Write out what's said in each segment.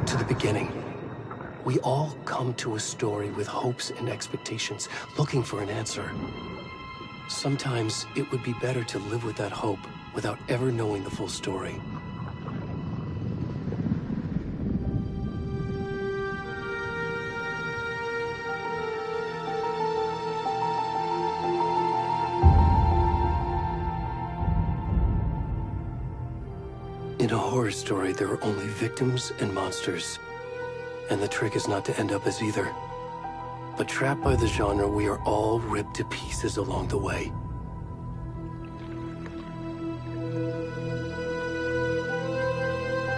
to the beginning. We all come to a story with hopes and expectations, looking for an answer. Sometimes it would be better to live with that hope without ever knowing the full story. In a horror story, there are only victims and monsters. And the trick is not to end up as either. But trapped by the genre, we are all ripped to pieces along the way.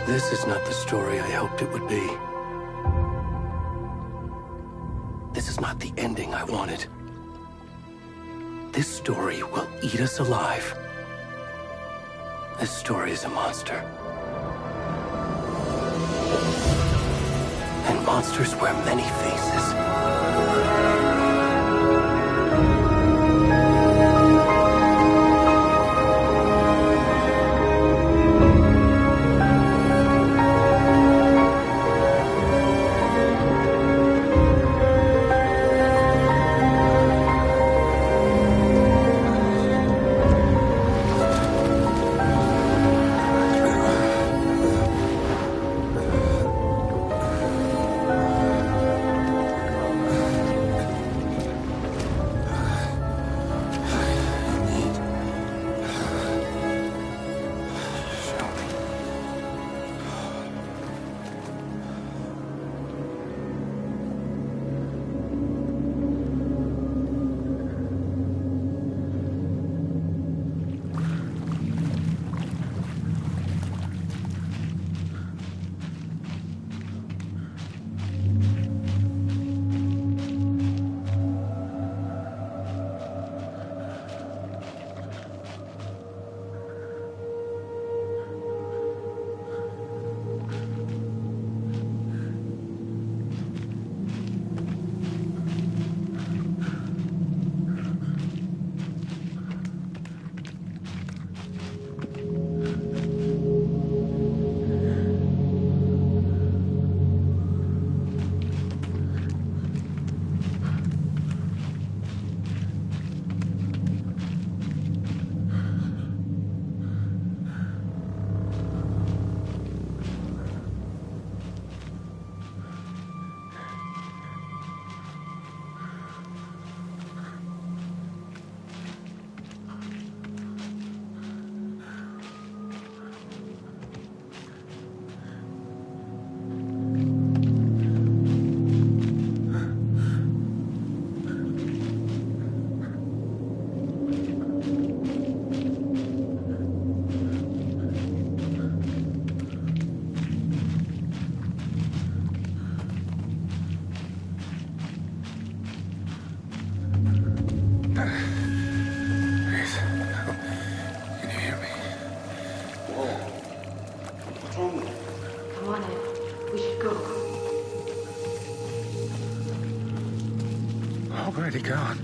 This is not the story I hoped it would be. This is not the ending I wanted. This story will eat us alive. This story is a monster. And monsters wear many faces. Already gone.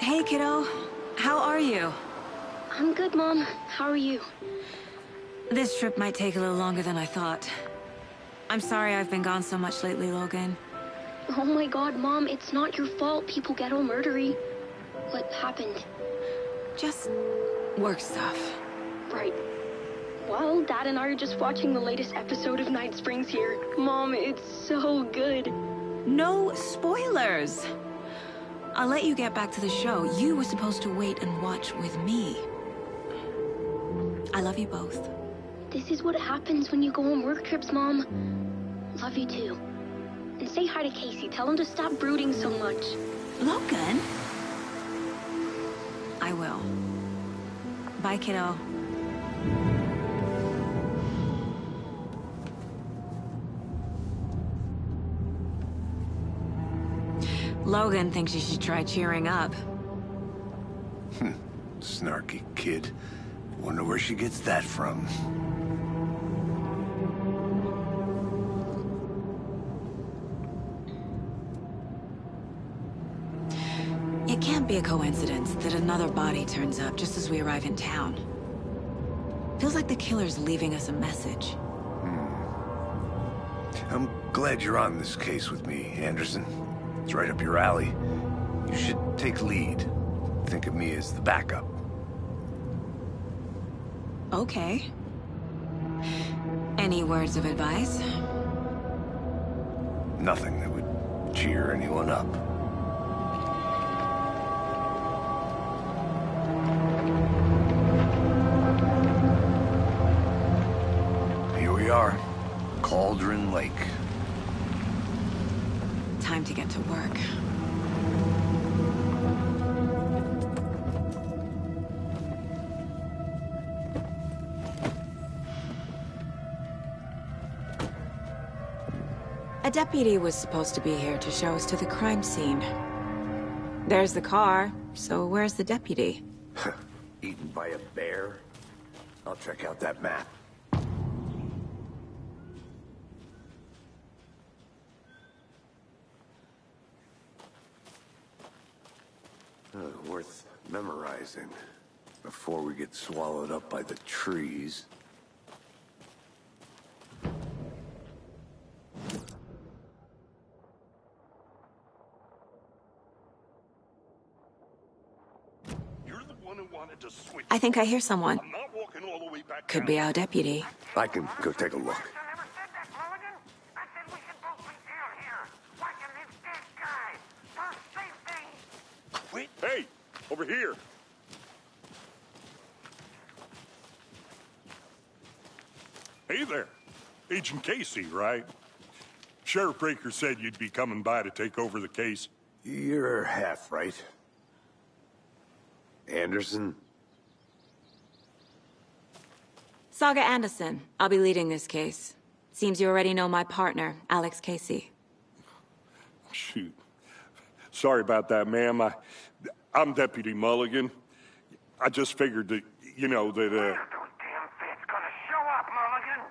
Hey, kiddo. How are you? I'm good, Mom. How are you? This trip might take a little longer than I thought. I'm sorry I've been gone so much lately, Logan. Oh my god, Mom, it's not your fault people get all murdery. What happened? Just work stuff. Right. Well, Dad and I are just watching the latest episode of Night Springs here. Mom, it's so good. No spoilers! I'll let you get back to the show. You were supposed to wait and watch with me. I love you both. This is what happens when you go on work trips, Mom. Love you too. And say hi to Casey. Tell him to stop brooding so much. Logan? I will. Bye, kiddo. Logan thinks you should try cheering up. Snarky kid. Wonder where she gets that from. It can't be a coincidence that another body turns up just as we arrive in town. Feels like the killer's leaving us a message. I'm glad you're on this case with me, Anderson. It's right up your alley. You should take lead. Think of me as the backup. Okay. Any words of advice? Nothing that would cheer anyone up. Here we are. Cauldron Lake. Time to get to work. A deputy was supposed to be here to show us to the crime scene. There's the car, so where's the deputy? Eaten by a bear? I'll check out that map. Worth memorizing before we get swallowed up by the trees. You're the one who wanted to switch. I think I hear someone. I'm not walking all the way back. Could be our deputy. I can go take a look. I never said that, Mulligan. I said we should both be down here, watching this dead guy for safety. Wait. Hey, over here. Hey there. Agent Casey, right? Sheriff Breaker said you'd be coming by to take over the case. You're half right. Anderson? Saga Anderson. I'll be leading this case. Seems you already know my partner, Alex Casey. Shoot. Sorry about that, ma'am. I'm Deputy Mulligan. I just figured that, that, Those damn feds gonna show up, Mulligan.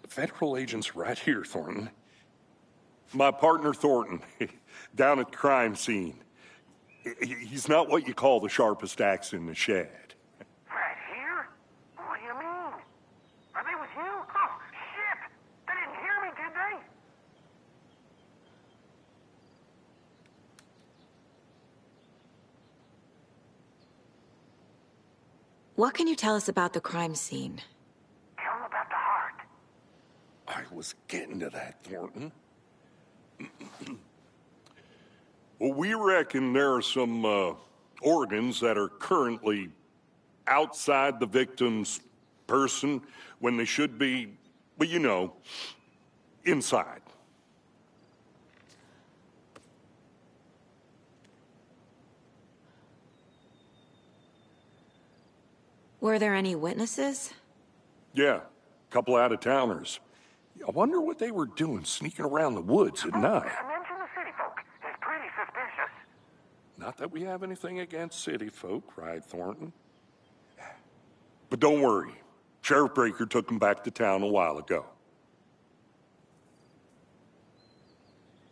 Federal agent's right here, Thornton. My partner, Thornton, down at the crime scene. He's not what you call the sharpest axe in the shed. Right here? What do you mean? Are they with you? Oh, shit! They didn't hear me, did they? What can you tell us about the crime scene? Tell them about the heart. I was getting to that, Thornton. Well, we reckon there are some organs that are currently outside the victim's person when they should be, well, inside. Were there any witnesses? Yeah, a couple out-of-towners. I wonder what they were doing sneaking around the woods at night. Mention the city folk. It's pretty suspicious. Not that we have anything against city folk, cried Thornton. But don't worry. Sheriff Breaker took them back to town a while ago.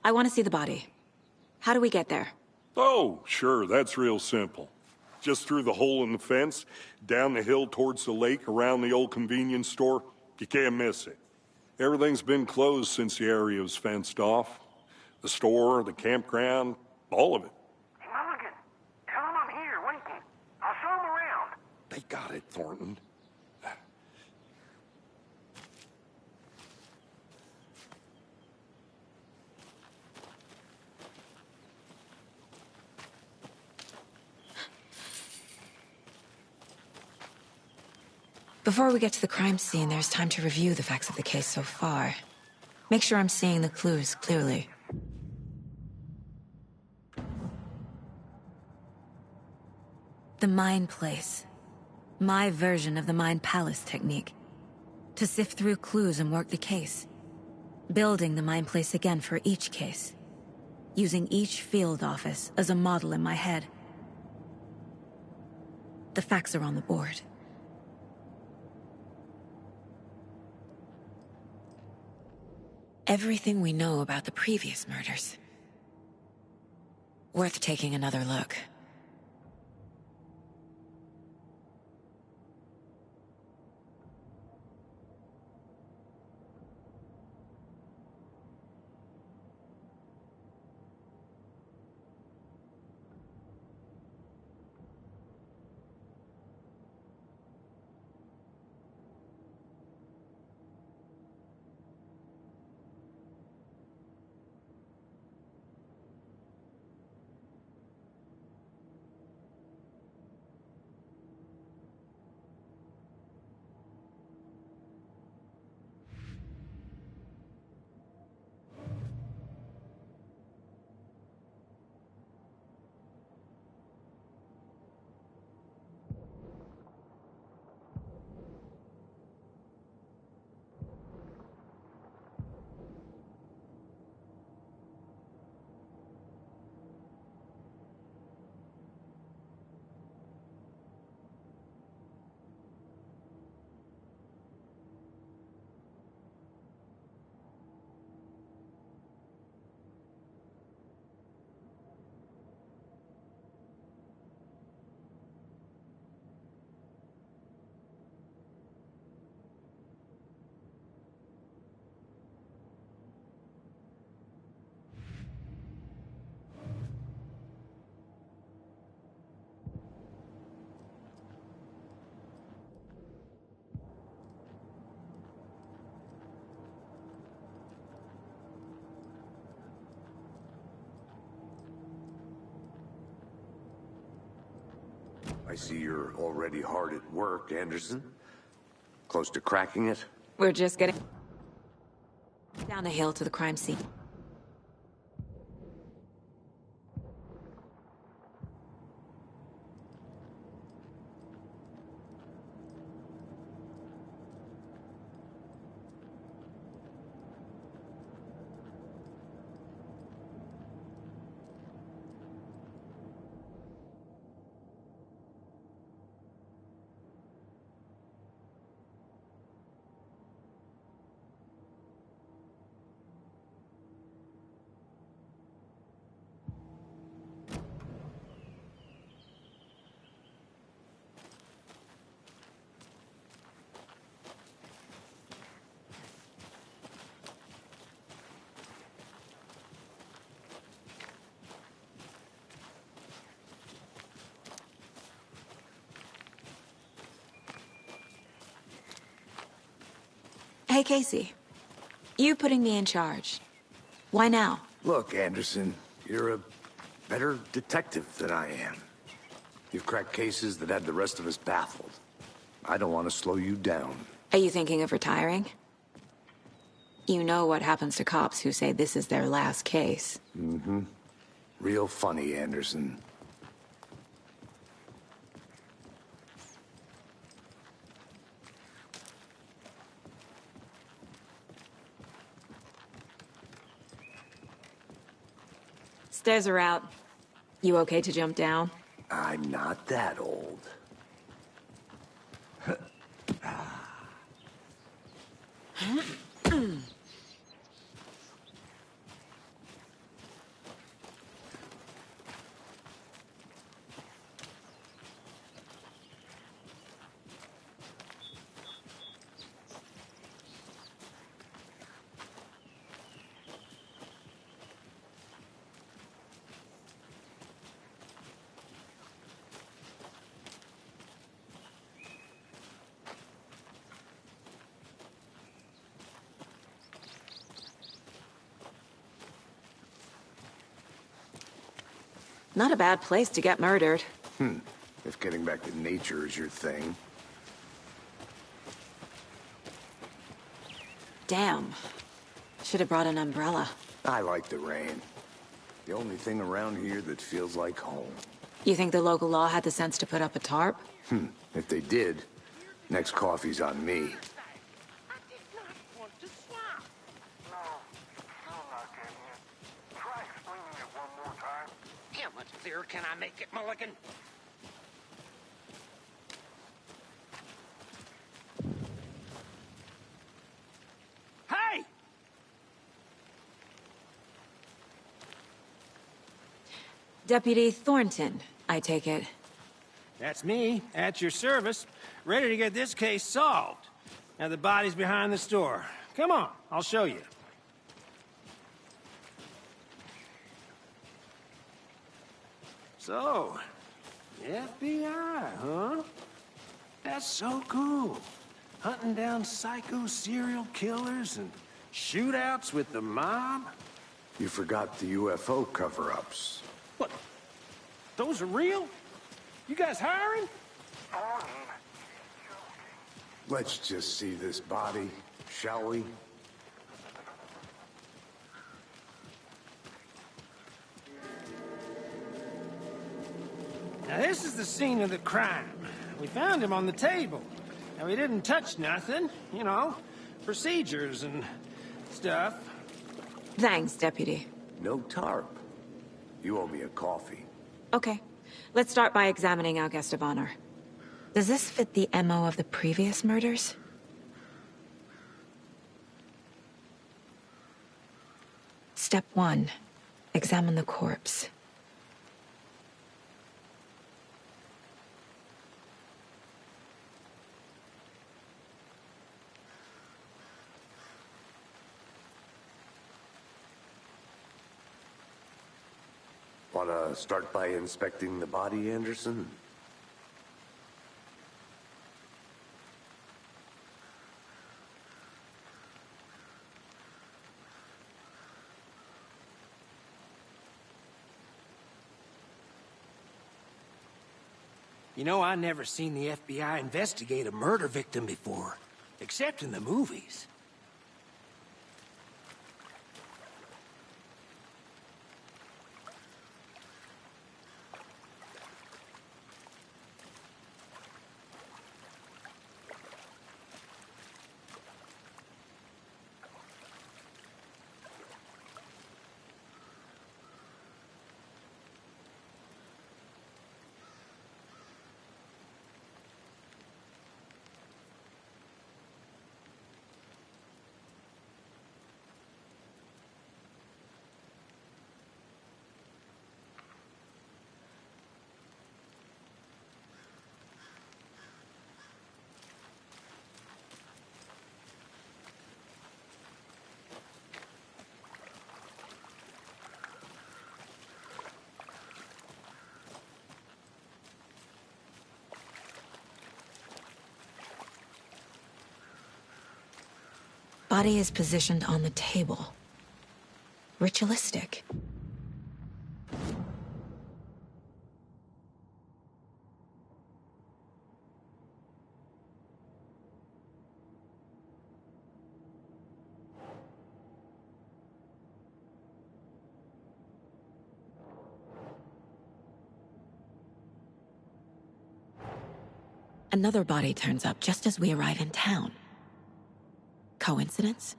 I want to see the body. How do we get there? Oh, sure, that's real simple. Just through the hole in the fence, down the hill towards the lake, around the old convenience store. You can't miss it. Everything's been closed since the area was fenced off. The store, the campground, all of it. Hey, Mulligan, tell them I'm here waiting. I'll show them around. They got it, Thornton. Before we get to the crime scene, there's time to review the facts of the case so far. Make sure I'm seeing the clues clearly. The Mind Place. My version of the Mind Palace technique. To sift through clues and work the case. Building the Mind Place again for each case. Using each field office as a model in my head. The facts are on the board. Everything we know about the previous murders. Worth taking another look. I see you're already hard at work, Anderson. Close to cracking it? We're just getting down the hill to the crime scene. Hey, Casey. You putting me in charge. Why now? Look, Anderson, you're a better detective than I am. You've cracked cases that had the rest of us baffled. I don't want to slow you down. Are you thinking of retiring? You know what happens to cops who say this is their last case. Mm-hmm. Real funny, Anderson. Stairs are out. You okay to jump down? I'm not that old. Not a bad place to get murdered. If getting back to nature is your thing. Damn. Should have brought an umbrella. I like the rain. The only thing around here that feels like home. You think the local law had the sense to put up a tarp? If they did, next coffee's on me. I did not want to swap. No, still not getting it. Try explaining it one more time. How much clearer can I make it, Mulligan? Hey! Deputy Thornton, I take it. That's me, at your service, ready to get this case solved. Now the body's behind the store. Come on, I'll show you. So, FBI, huh? That's so cool. Hunting down psycho serial killers and shootouts with the mob. You forgot the UFO cover-ups. What? Those are real? You guys hiring? Let's just see this body, shall we? Now this is the scene of the crime. We found him on the table. And we didn't touch nothing, you know, procedures and stuff. Thanks, Deputy. No tarp. You owe me a coffee. Okay. Let's start by examining our guest of honor. Does this fit the MO of the previous murders? Step 1. Examine the corpse. Wanna start by inspecting the body, Anderson? You know, I never seen the FBI investigate a murder victim before, except in the movies. Body is positioned on the table. Ritualistic. Another body turns up just as we arrive in town. Coincidence?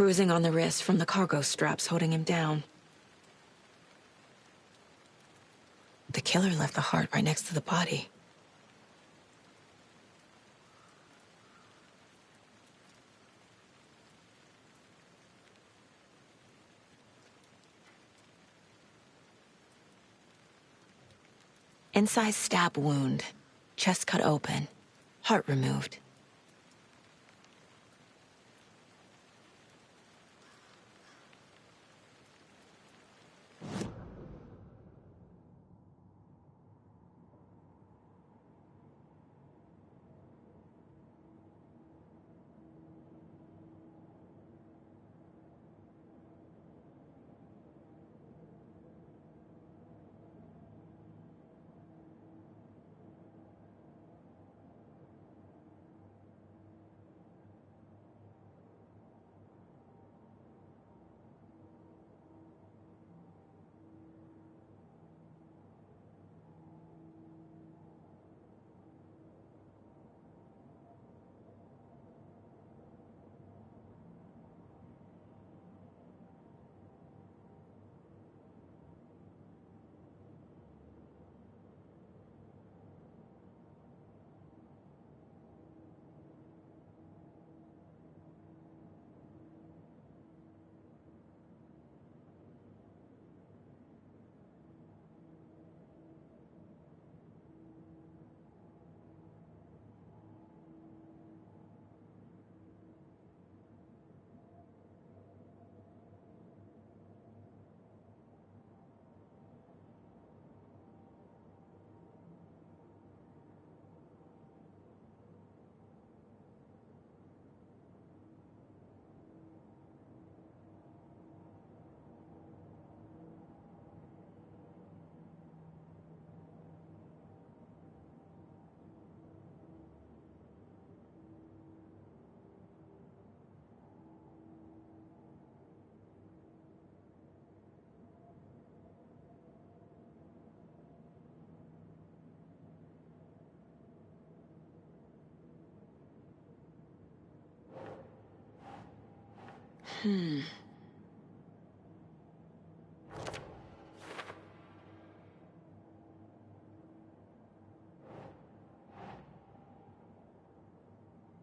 Bruising on the wrist from the cargo straps holding him down. The killer left the heart right next to the body. Incised stab wound. Chest cut open. Heart removed.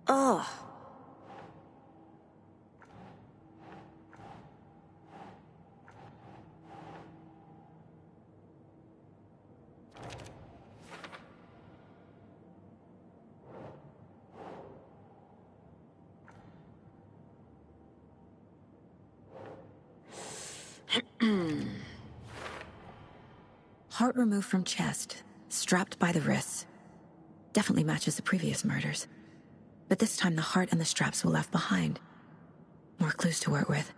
Ugh. Heart removed from chest, strapped by the wrists. Definitely matches the previous murders. But this time the heart and the straps were left behind. More clues to work with.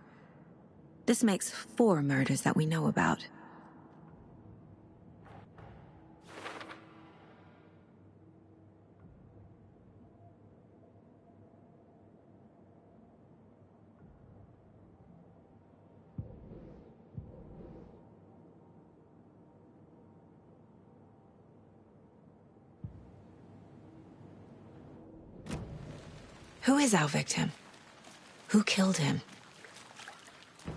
This makes 4 murders that we know about. Who is our victim? Who killed him?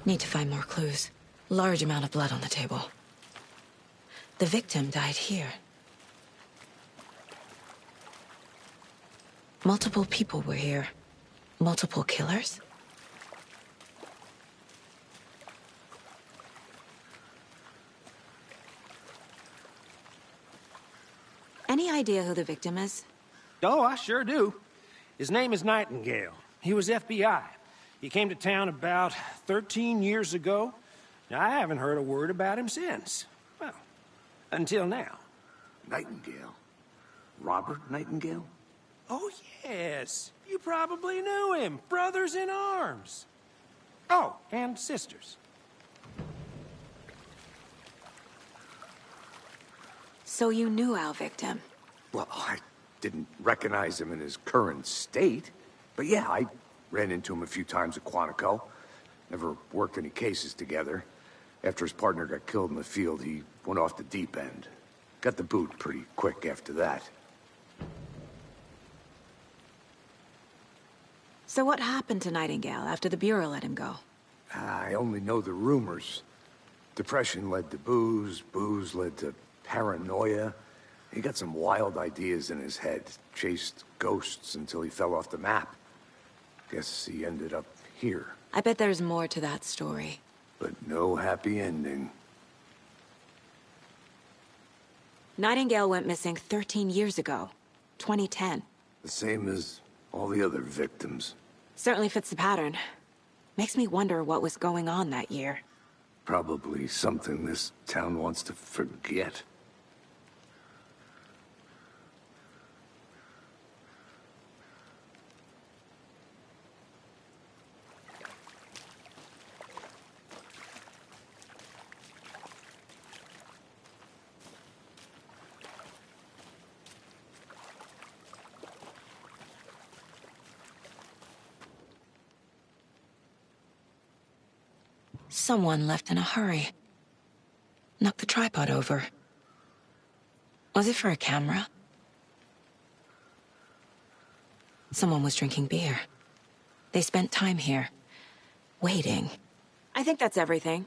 Need to find more clues. Large amount of blood on the table. The victim died here. Multiple people were here. Multiple killers? Any idea who the victim is? Oh, I sure do. His name is Nightingale. He was FBI. He came to town about 13 years ago. Now, I haven't heard a word about him since. Well, until now. Nightingale? Robert Nightingale? Oh, yes. You probably knew him. Brothers in arms. Oh, and sisters. So you knew our victim? Well, I didn't recognize him in his current state. But yeah, I ran into him a few times at Quantico. Never worked any cases together. After his partner got killed in the field, he went off the deep end. Got the boot pretty quick after that. So what happened to Nightingale after the Bureau let him go? I only know the rumors. Depression led to booze, booze led to paranoia. He got some wild ideas in his head, chased ghosts until he fell off the map. Guess he ended up here. I bet there's more to that story. But no happy ending. Nightingale went missing 13 years ago, 2010. The same as all the other victims. Certainly fits the pattern. Makes me wonder what was going on that year. Probably something this town wants to forget. Someone left in a hurry. Knocked the tripod over. Was it for a camera? Someone was drinking beer. They spent time here, waiting. I think that's everything.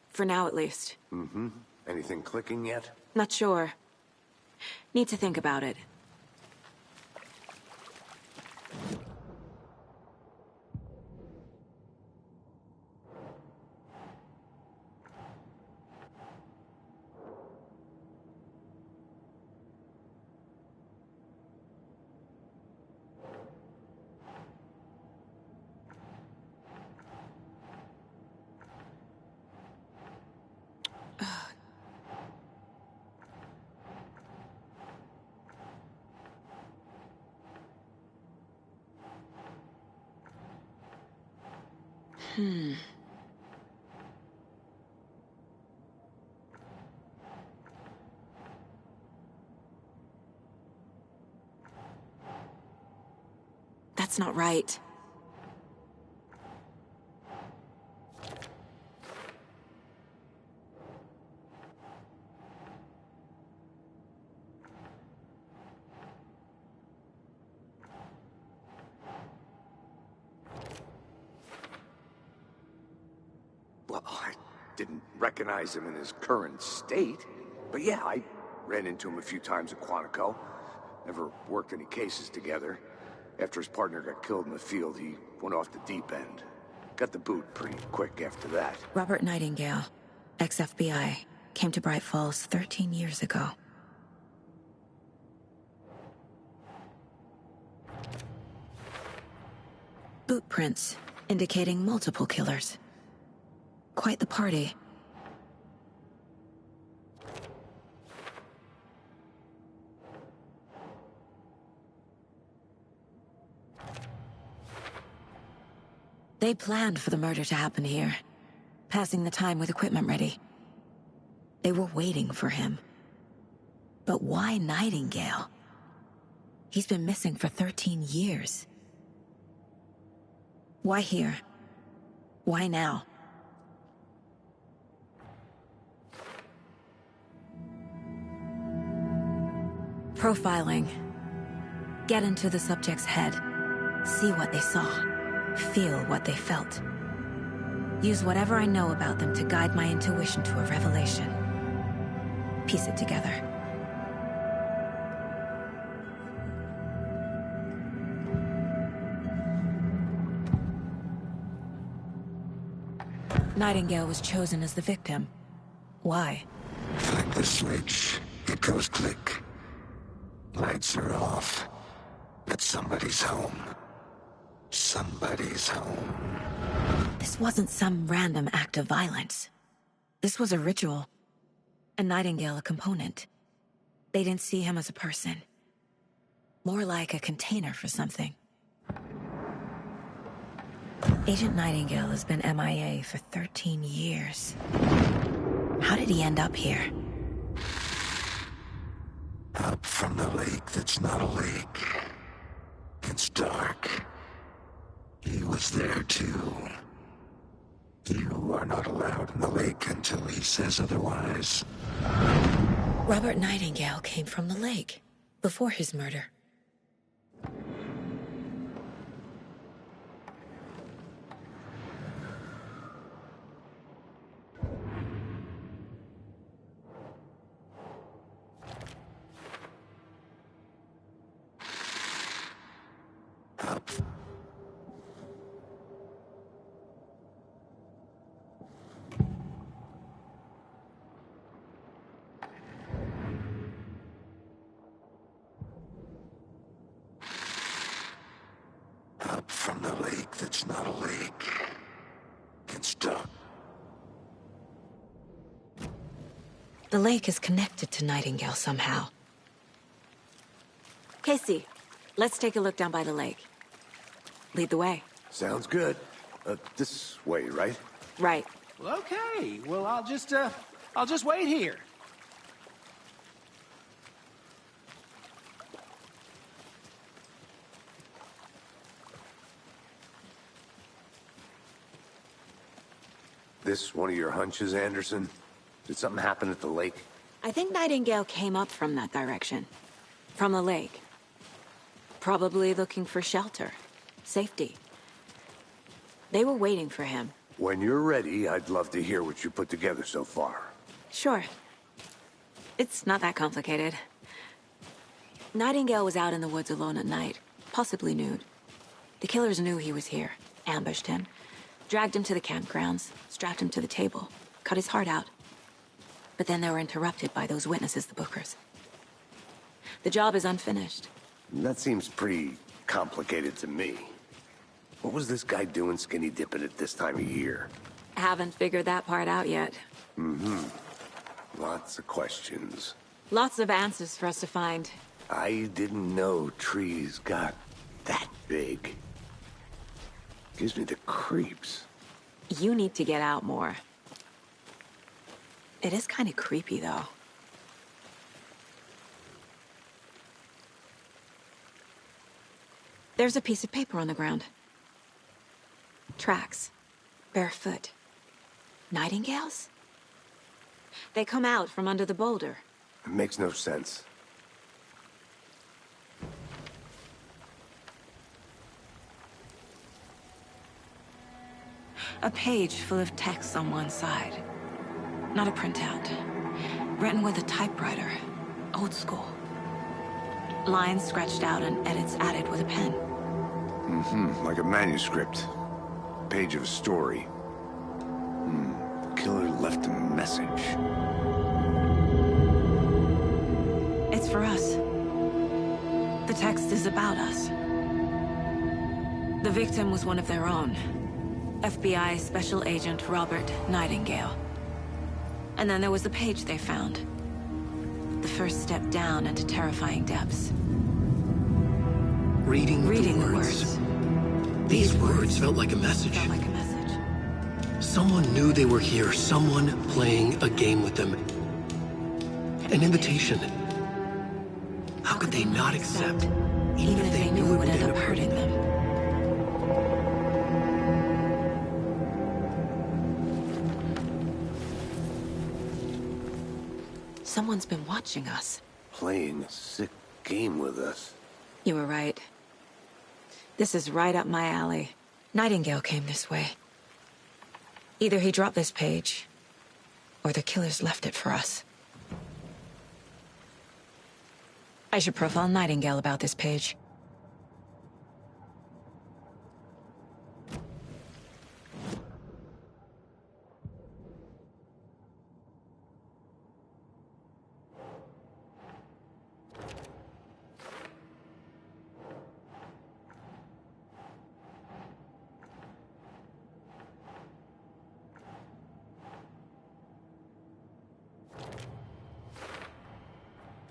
For now, at least. Mm-hmm. Anything clicking yet? Not sure. Need to think about it. That's not right. Well, I didn't recognize him in his current state. But yeah, I ran into him a few times at Quantico. Never worked any cases together. After his partner got killed in the field, he went off the deep end. Got the boot pretty quick after that. Robert Nightingale, ex-FBI, came to Bright Falls 13 years ago. Boot prints, indicating multiple killers. Quite the party. They planned for the murder to happen here, passing the time with equipment ready. They were waiting for him. But why Nightingale? He's been missing for 13 years. Why here? Why now? Profiling. Get into the subject's head. See what they saw. Feel what they felt. Use whatever I know about them to guide my intuition to a revelation. Piece it together. Nightingale was chosen as the victim. Why? Flick the switch. It goes click. Lights are off. But somebody's home. Somebody's home. This wasn't some random act of violence. This was a ritual. And Nightingale a component. They didn't see him as a person. More like a container for something. Agent Nightingale has been MIA for 13 years. How did he end up here? Up from the lake that's not a lake. It's dark. He was there too. You are not allowed in the lake until he says otherwise. Robert Nightingale came from the lake, before his murder. Up from the lake that's not a lake. It's dark. The lake is connected to Nightingale somehow. Casey, let's take a look down by the lake. Lead the way. Sounds good. This way, right? Right. Well, okay. Well, I'll just wait here. This one of your hunches, Anderson? Did something happen at the lake? I think Nightingale came up from that direction. From the lake. Probably looking for shelter. Safety. They were waiting for him. When you're ready, I'd love to hear what you put together so far. Sure. It's not that complicated. Nightingale was out in the woods alone at night, possibly nude. The killers knew he was here, ambushed him, dragged him to the campgrounds, strapped him to the table, cut his heart out. But then they were interrupted by those witnesses, the Bookers. The job is unfinished. That seems pretty complicated to me. What was this guy doing skinny dipping at this time of year? Haven't figured that part out yet. Lots of questions. Lots of answers for us to find. I didn't know trees got that big. Gives me the creeps. You need to get out more. It is kind of creepy, though. There's a piece of paper on the ground. Tracks. Barefoot. Nightingales? They come out from under the boulder. It makes no sense. A page full of text on one side. Not a printout. Written with a typewriter. Old school. Lines scratched out and edits added with a pen. Like a manuscript. Page of a story. The killer left a message. It's for us. The text is about us. The victim was one of their own. FBI Special Agent Robert Nightingale. And then there was the page they found. The first step down into terrifying depths. Reading the words. These words felt like a message. Someone knew they were here, someone playing a game with them. An invitation. How could they not accept, even if they knew it would end up hurting them? Someone's been watching us. Playing a sick game with us. You were right. This is right up my alley. Nightingale came this way. Either he dropped this page, or the killers left it for us. I should profile Nightingale about this page.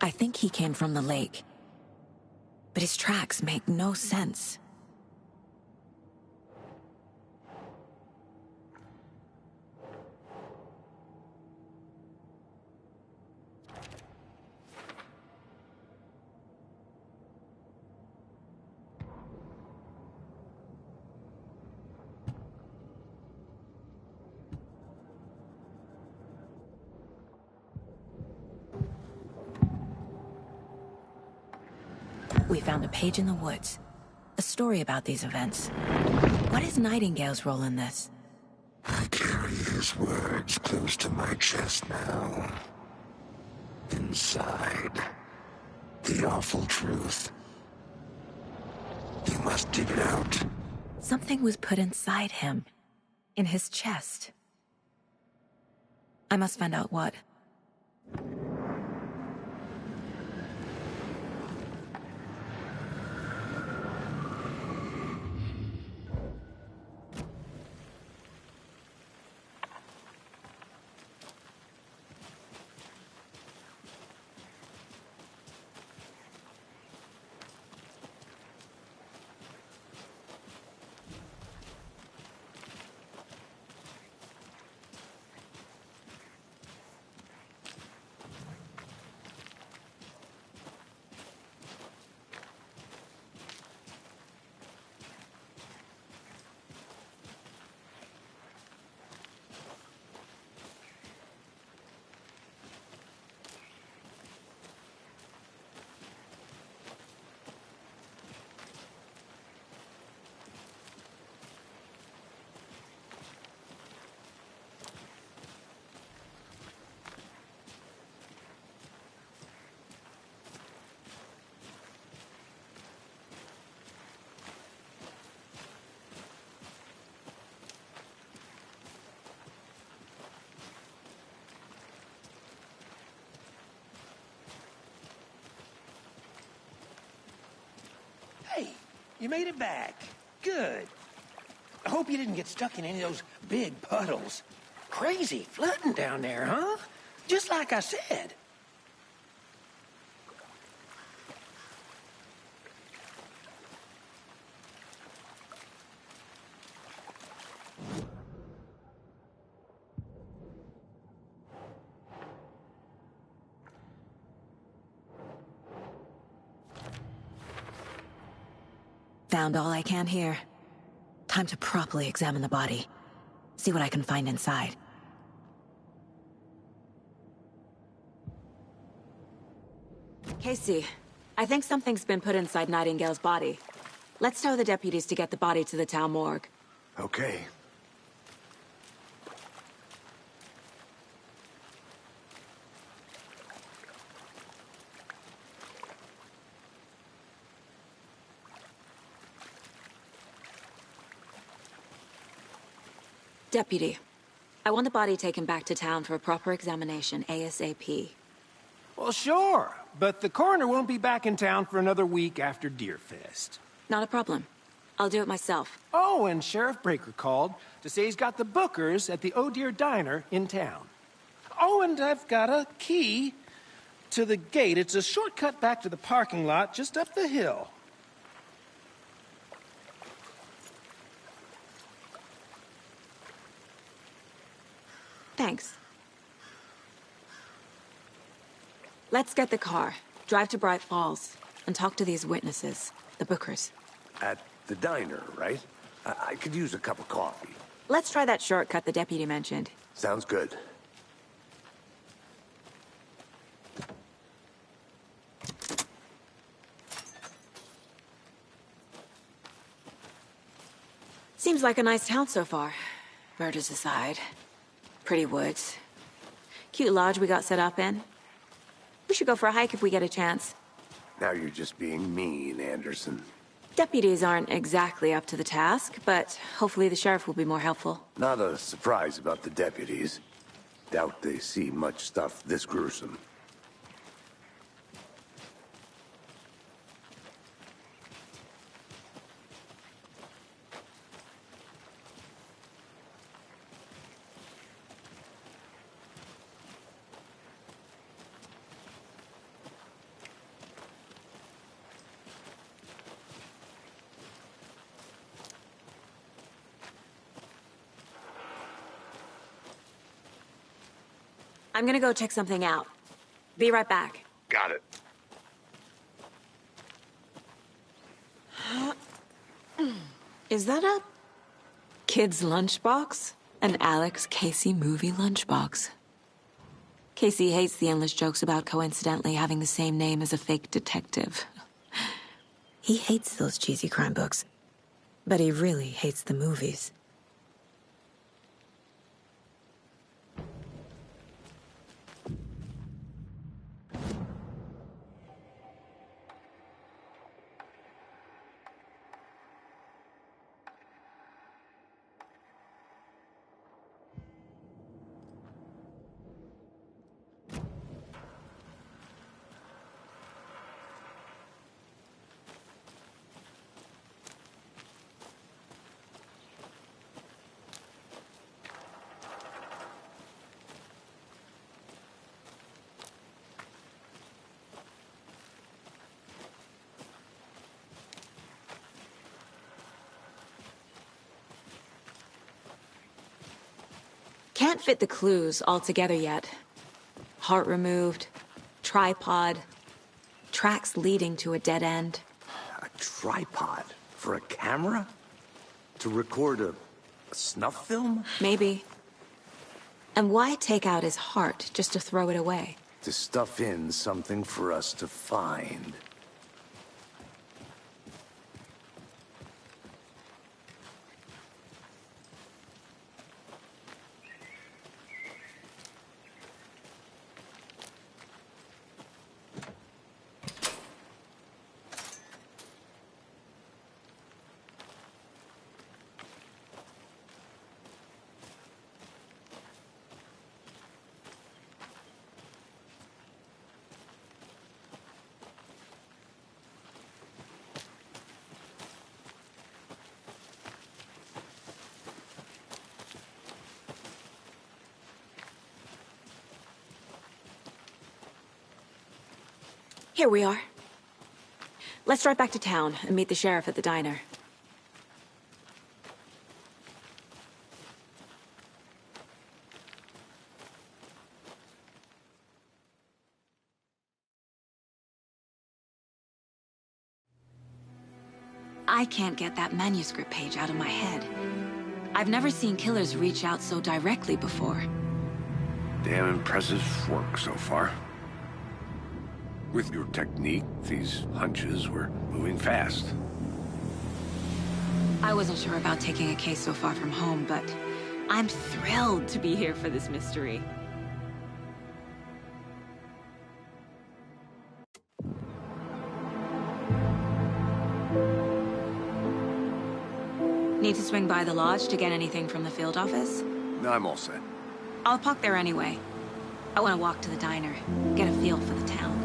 I think he came from the lake. But his tracks make no sense. We found a page in the woods. A story about these events. What is Nightingale's role in this? I carry his words close to my chest now. Inside, the awful truth. You must dig it out. Something was put inside him. In his chest. I must find out what. Hey, you made it back. Good. I hope you didn't get stuck in any of those big puddles. Crazy flooding down there, huh? Just like I said. Found all I can here. Time to properly examine the body. See what I can find inside. Casey, I think something's been put inside Nightingale's body. Let's tell the deputies to get the body to the town morgue. Okay. Deputy, I want the body taken back to town for a proper examination ASAP. Well, sure, but the coroner won't be back in town for another week after Deerfest. Not a problem. I'll do it myself. Oh, and Sheriff Breaker called to say he's got the Bookers at the Oh Dear Diner in town. Oh, and I've got a key to the gate. It's a shortcut back to the parking lot just up the hill. Thanks. Let's get the car, drive to Bright Falls, and talk to these witnesses, the Bookers. At the diner, right? I could use a cup of coffee. Let's try that shortcut the deputy mentioned. Sounds good. Seems like a nice town so far. Murders aside. Pretty woods. Cute lodge we got set up in. We should go for a hike if we get a chance. Now you're just being mean, Anderson. Deputies aren't exactly up to the task, but hopefully the sheriff will be more helpful. Not a surprise about the deputies. Doubt they see much stuff this gruesome. I'm gonna go check something out. Be right back. Got it. Is that a kid's lunchbox? An Alex Casey movie lunchbox. Casey hates the endless jokes about coincidentally having the same name as a fake detective. He hates those cheesy crime books, but he really hates the movies. Can't fit the clues all together yet. Heart removed, tripod, tracks leading to a dead end. A tripod? For a camera? To record a snuff film? Maybe. And why take out his heart just to throw it away? To stuff in something for us to find. Here we are. Let's drive back to town and meet the sheriff at the diner. I can't get that manuscript page out of my head. I've never seen killers reach out so directly before. Damn impressive work so far. With your technique, these hunches were moving fast. I wasn't sure about taking a case so far from home, but I'm thrilled to be here for this mystery. Need to swing by the lodge to get anything from the field office? No, I'm all set. I'll park there anyway. I want to walk to the diner, get a feel for the town.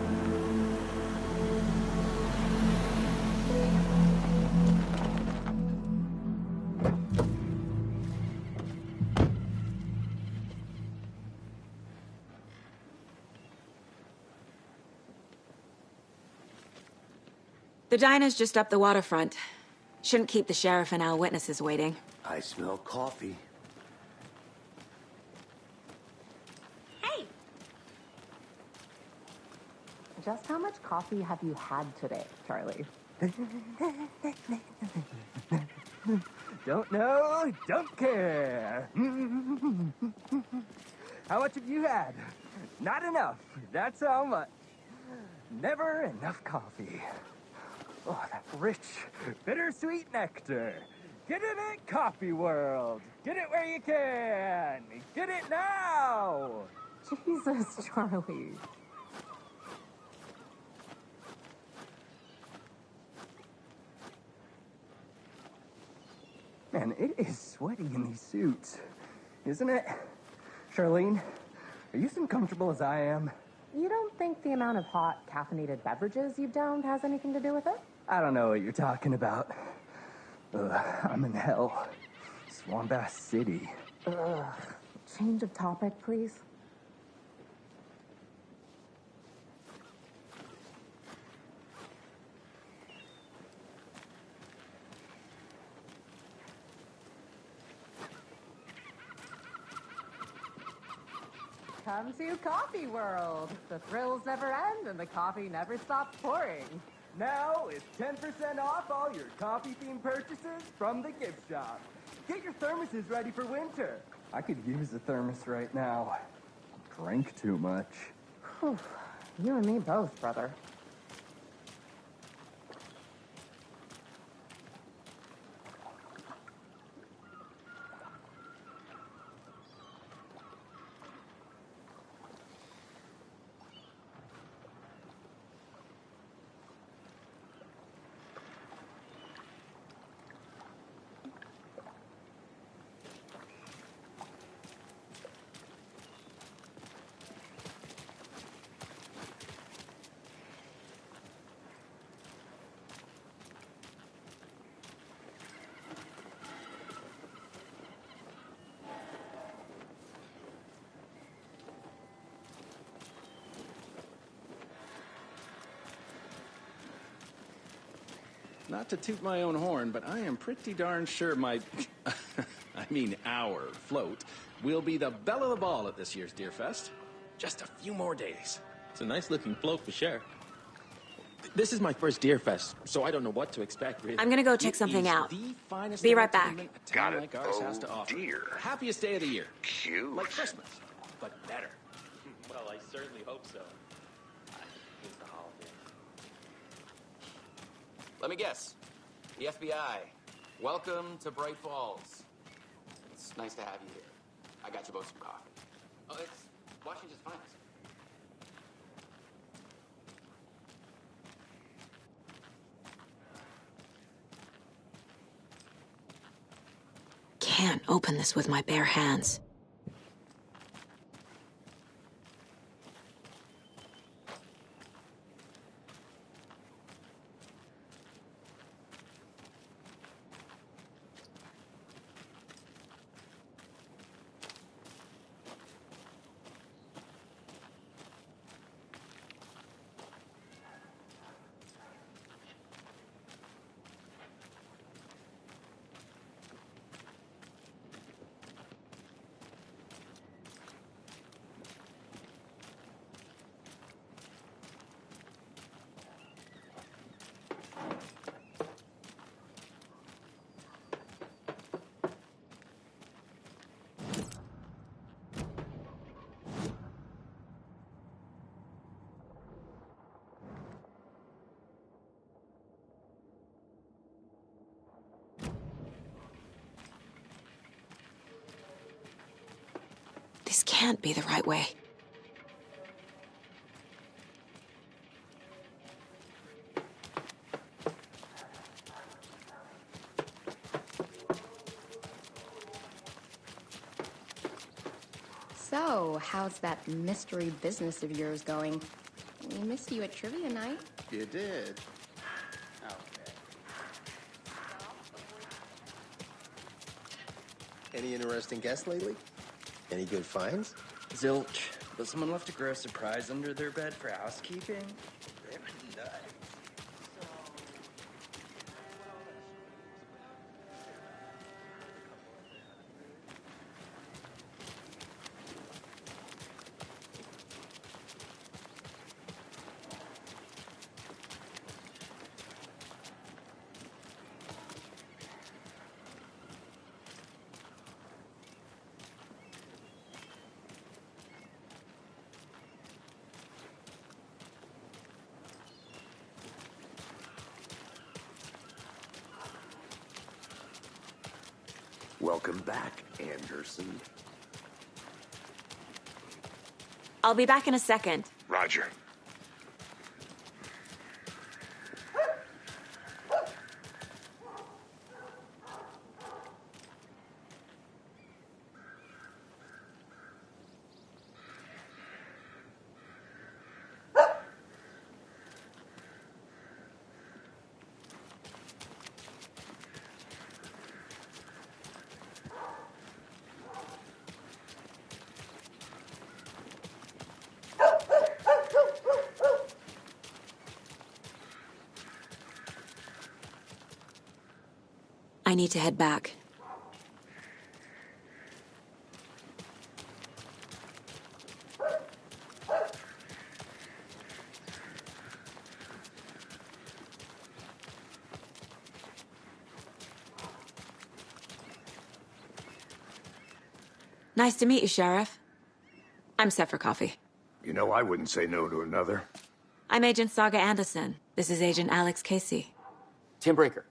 The diner's just up the waterfront. Shouldn't keep the sheriff and our witnesses waiting. I smell coffee. Hey! Just how much coffee have you had today, Charlie? Don't know, don't care. How much have you had? Not enough. That's how much. Never enough coffee. Oh, that rich, bittersweet nectar. Get it at Coffee World. Get it where you can. Get it now. Jesus, Charlie. Man, it is sweaty in these suits, isn't it? Charlene, are you as uncomfortable as I am? You don't think the amount of hot, caffeinated beverages you've downed has anything to do with it? I don't know what you're talking about. I'm in hell. Swambass City. Ugh. Change of topic, please. Come to Coffee World. The thrills never end and the coffee never stops pouring. Now it's 10% off all your coffee-themed purchases from the gift shop. Get your thermoses ready for winter. I could use a thermos right now. Drank too much. Whew. You and me both, brother. Not to toot my own horn, but I am pretty darn sure my, I mean our float, will be the belle of the ball at this year's Deer Fest. Just a few more days. It's a nice looking float for sure. This is my first Deer Fest, so I don't know what to expect, really. I'm gonna go check something out. Be right back. Got it. Like ours has to offer. Dear. Happiest day of the year. Cute. Like Christmas, but better. Well, I certainly hope so. It's the holiday. Let me guess. The FBI. Welcome to Bright Falls. It's nice to have you here. I got you both some coffee. Oh, it's Washington's finest. Can't open this with my bare hands. This can't be the right way. So, how's that mystery business of yours going? We missed you at trivia night. You did. Okay. Any interesting guests lately? Any good finds? Zilch, but someone left a gross surprise under their bed for housekeeping. They were nuts. Welcome back, Anderson. I'll be back in a second. Roger. I need to head back. Nice to meet you, Sheriff. I'm set for coffee. You know, I wouldn't say no to another. I'm Agent Saga Anderson. This is Agent Alex Casey. Tim Brinker.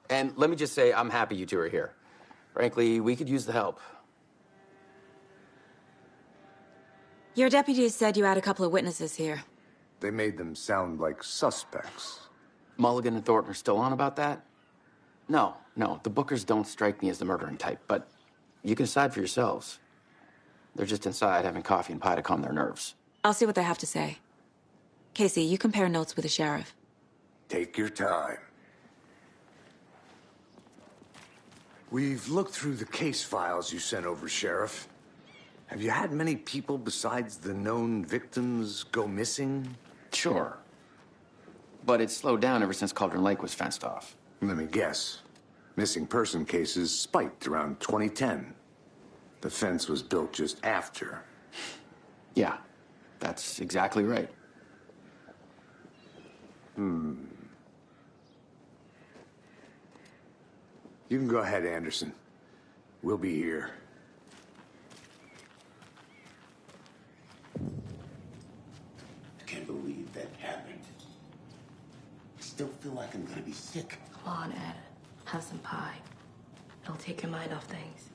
And let me just say, I'm happy you two are here. Frankly, we could use the help. Your deputies said you had a couple of witnesses here. They made them sound like suspects. Mulligan and Thornton are still on about that? No, the Bookers don't strike me as the murdering type, but you can decide for yourselves. They're just inside having coffee and pie to calm their nerves. I'll see what they have to say. Casey, you compare notes with the sheriff. Take your time. We've looked through the case files you sent over, Sheriff. Have you had many people besides the known victims go missing? Sure. But it's slowed down ever since Cauldron Lake was fenced off. Let me guess. Missing person cases spiked around 2010. The fence was built just after. Yeah, that's exactly right. You can go ahead, Anderson. We'll be here. I can't believe that happened. I still feel like I'm gonna be sick. Come on, Ed. Have some pie. It'll take your mind off things.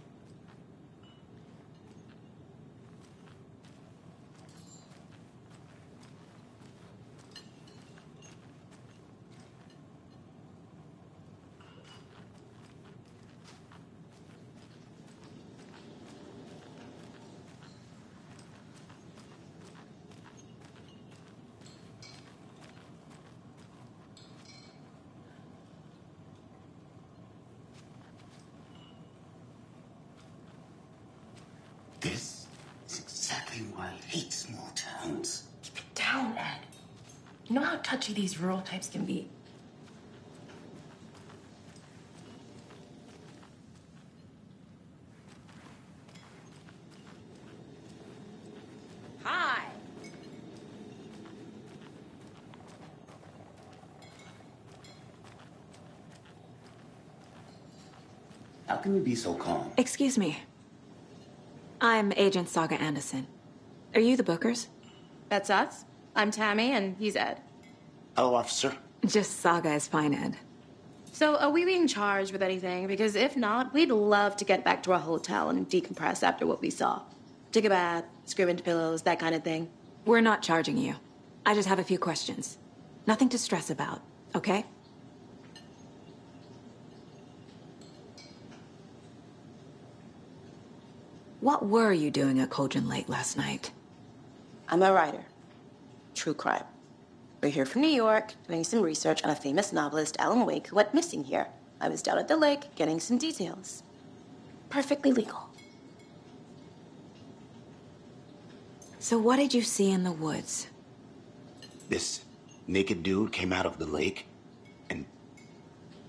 This is exactly why I hate small towns. Keep it down, Ed. You know how touchy these rural types can be. Hi. How can you be so calm? Excuse me. I'm Agent Saga Anderson. Are you the Bookers? That's us. I'm Tammy, and he's Ed. Hello, officer. Just Saga is fine, Ed. So, are we being charged with anything? Because if not, we'd love to get back to our hotel and decompress after what we saw. Take a bath, scream into pillows, that kind of thing. We're not charging you. I just have a few questions. Nothing to stress about, okay? What were you doing at Cauldron Lake last night? I'm a writer. True crime. We're here from New York, doing some research on a famous novelist, Alan Wake, who went missing here. I was down at the lake, getting some details. Perfectly legal. So what did you see in the woods? This naked dude came out of the lake, and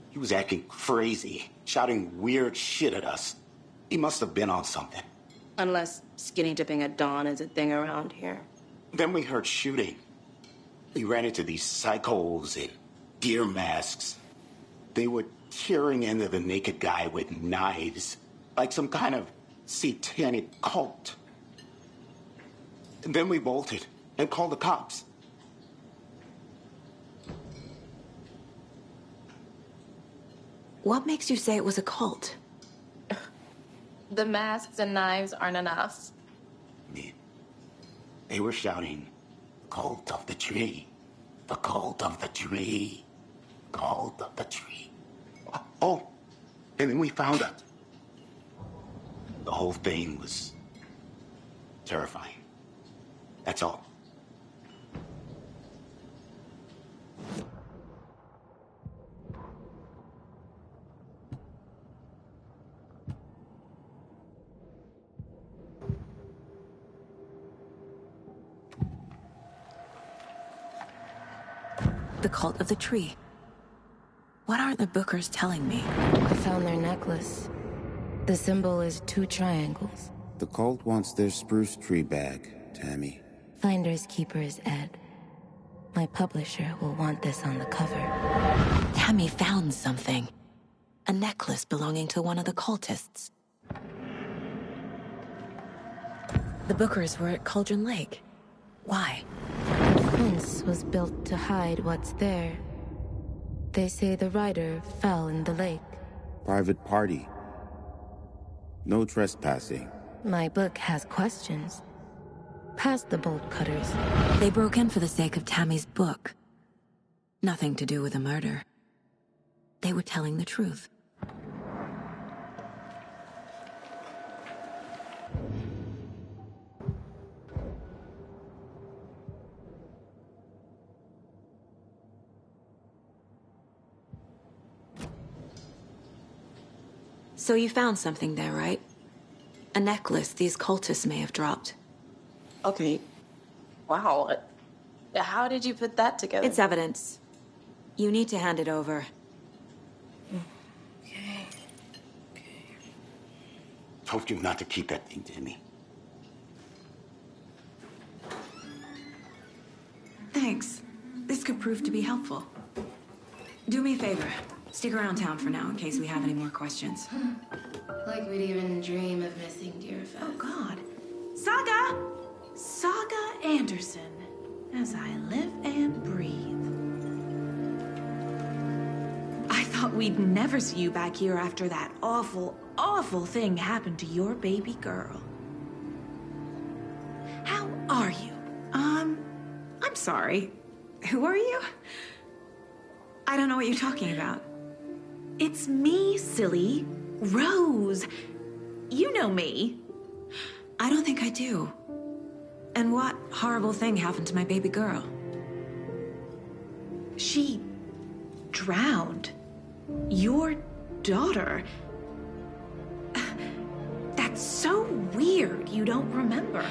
he was acting crazy, shouting weird shit at us. He must have been on something. Unless skinny dipping at dawn is a thing around here. Then we heard shooting. We ran into these psychos in deer masks. They were tearing into the naked guy with knives, like some kind of satanic cult. And then we bolted and called the cops. What makes you say it was a cult? The masks and knives aren't enough. They were shouting, "Cult of the tree. The cult of the tree. Cult of the tree." Oh, and then we found it. The whole thing was terrifying. That's all. The cult of the tree. What aren't the Bookers telling me? I found their necklace. The symbol is 2 triangles. The cult wants their spruce tree back, Tammy. Finders keepers, Ed. My publisher will want this on the cover. Tammy found something. A necklace belonging to one of the cultists. The Bookers were at Cauldron Lake. Why? The fence was built to hide what's there. They say the rider fell in the lake. Private party. No trespassing. My book has questions. Past the bolt cutters. They broke in for the sake of Tammy's book. Nothing to do with the murder. They were telling the truth. So you found something there, right? A necklace these cultists may have dropped. Okay. Wow. How did you put that together? It's evidence. You need to hand it over. Okay. Told you not to keep that thing, Tammy. Thanks. This could prove to be helpful. Do me a favor. Stick around town for now in case we have any more questions. Like we'd even dream of missing Deerfest. Oh, God. Saga! Saga Anderson. As I live and breathe. I thought we'd never see you back here after that awful, awful thing happened to your baby girl. How are you? I'm sorry. Who are you? I don't know what you're talking about. It's me, silly. Rose. You know me. I don't think I do. And what horrible thing happened to my baby girl? She drowned. Your daughter. That's so weird you don't remember.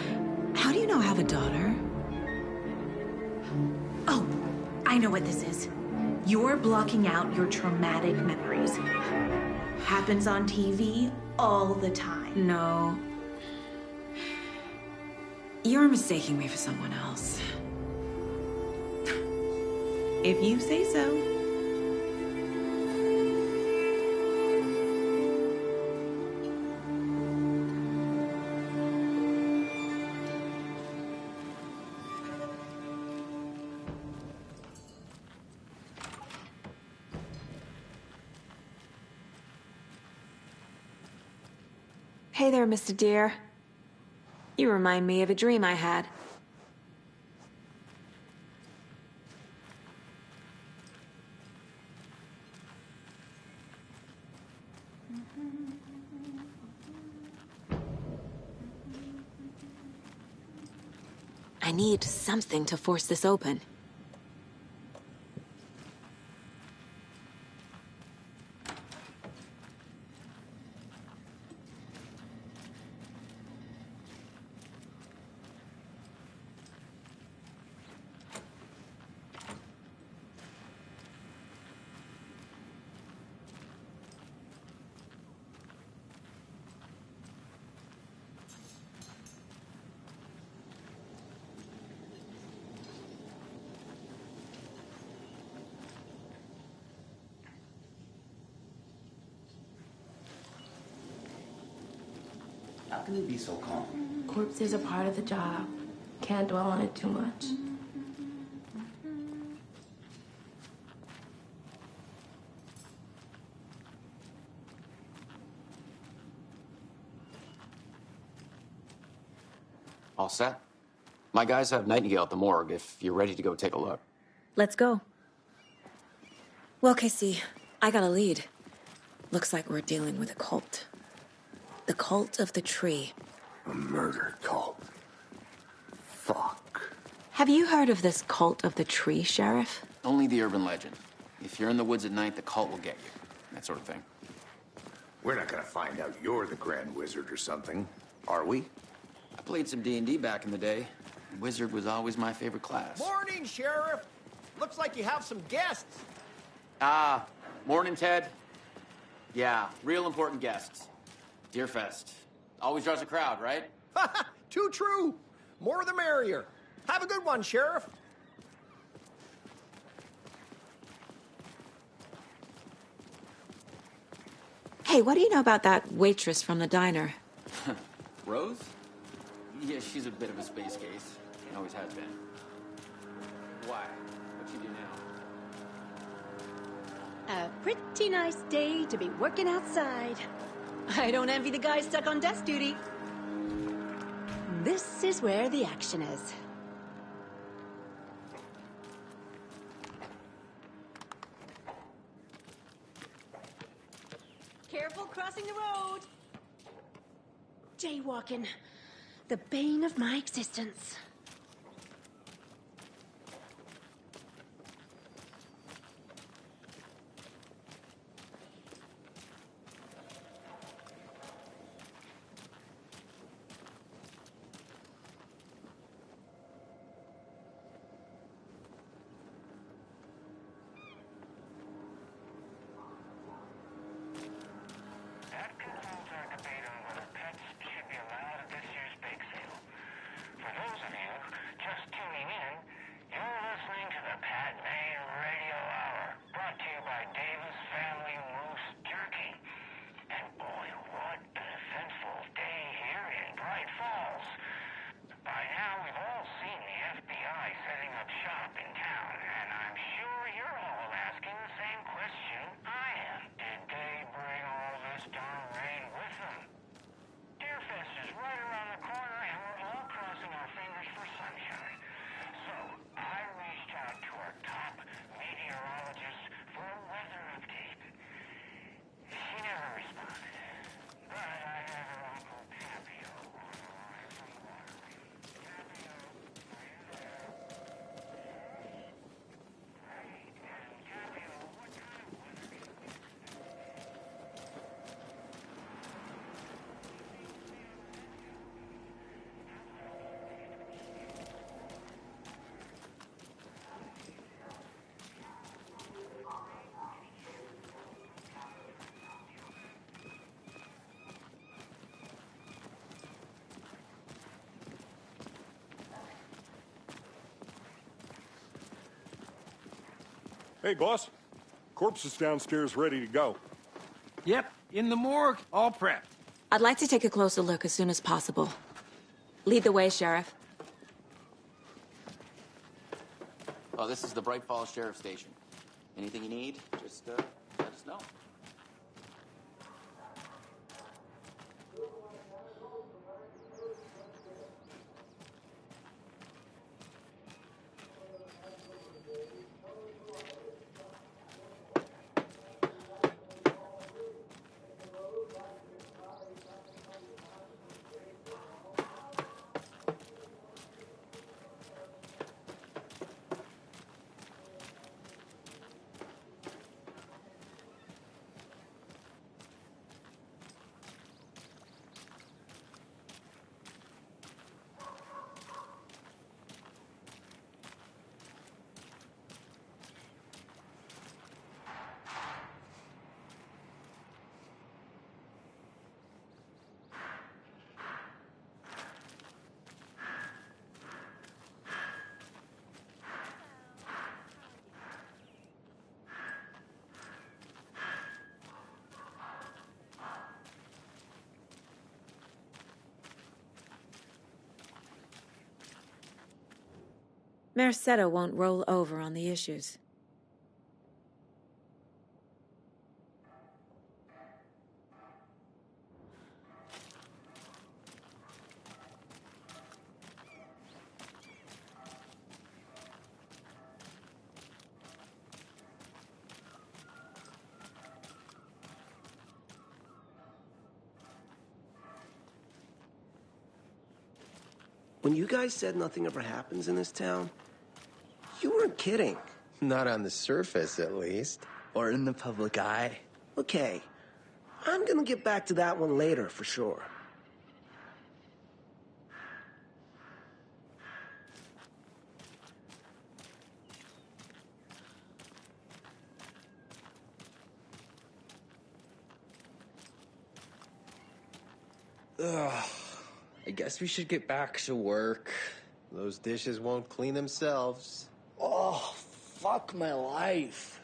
How do you know I have a daughter? Oh, I know what this is. You're blocking out your traumatic memories. Happens on TV all the time. No. You're mistaking me for someone else. If you say so. Hey there, Mr. Deer. You remind me of a dream I had. I need something to force this open. How can you be so calm? Corpses are part of the job. Can't dwell on it too much. All set? My guys have Nightingale at the morgue if you're ready to go take a look. Let's go. Well, Casey, I got a lead. Looks like we're dealing with a cult. The cult of the tree. A murder cult. Fuck. Have you heard of this cult of the tree, Sheriff? Only the urban legend. If you're in the woods at night, the cult will get you. That sort of thing. We're not gonna find out you're the Grand Wizard or something, are we? I played some D&D back in the day. Wizard was always my favorite class. Morning, Sheriff. Looks like you have some guests. Morning, Ted. Yeah, real important guests. Deerfest. Always draws a crowd, right? Too true. More the merrier. Have a good one, Sheriff. Hey, what do you know about that waitress from the diner? Rose? Yeah, she's a bit of a space case. Always has been. Why? What you do now? A pretty nice day to be working outside. I don't envy the guy stuck on desk duty. This is where the action is. Careful crossing the road. Jaywalking. The bane of my existence. Hey, boss. Corpse is downstairs ready to go. Yep, in the morgue, all prepped. I'd like to take a closer look as soon as possible. Lead the way, Sheriff. Oh, this is the Bright Falls Sheriff Station. Anything you need, just let us know. Mercado won't roll over on the issues. when you guys said nothing ever happens in this town, you weren't kidding. Not on the surface, at least. Or in the public eye. Okay, I'm gonna get back to that one later for sure. Ugh. I guess we should get back to work. Those dishes won't clean themselves. Oh, fuck my life.